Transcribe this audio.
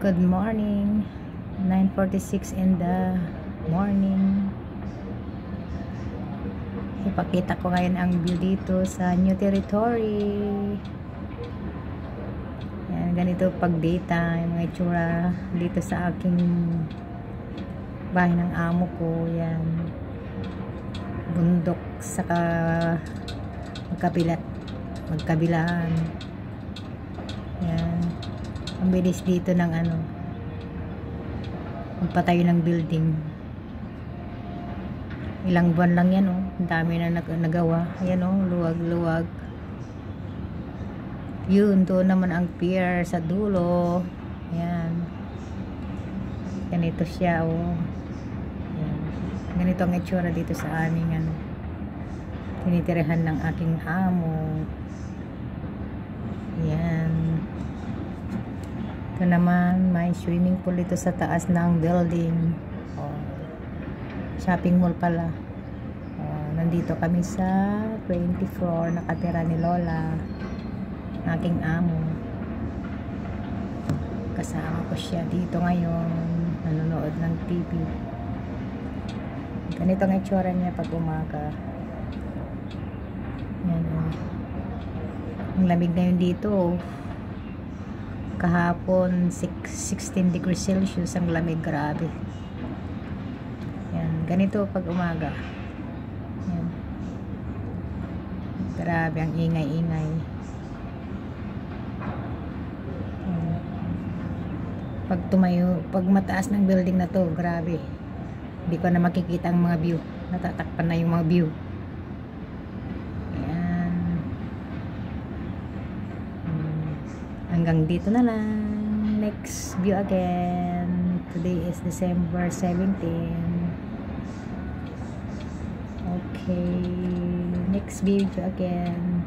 Good morning. 9:46 in the morning. Ipakita ko ngayon ang view dito sa New Territory. Yan, ganito pag daytime, mga itsura dito sa aking bahay ng amo ko. Yan. Bundok saka magkabilaan. Yan. Ang bilis dito ng magpatayo ng building. Ilang buwan lang yan, oh. Ang dami na nagawa. Ayan, oh, luwag-luwag. Yun, doon naman ang pier sa dulo. Ayan. Ganito siya, oh. Ayan. Ganito ang itsura dito sa aming tinitirahan ng aking amo. Ayan. Ito naman, may swimming pool dito sa taas ng building. Oh, shopping mall pala. Oh, nandito kami sa 20th floor, nakatira ni Lola, aking amo. Kasama ko siya dito ngayon, nanonood ng TV. Ganito ang itsura niya pag umaga. Yan, oh. Ang lamig na yun dito. Kahapon 16 degrees Celsius ang lamig, grabe. Yan, ganito pag umaga. Yan. Grabe ang ingay-ingay. Yan. Pag tumayo, pag mataas ng building na to, grabe. Hindi ko na makikita ang mga view. Natatakpan na yung mga view. Hanggang dito na lang. Next view again. Today is December 17. Okay. Next video again.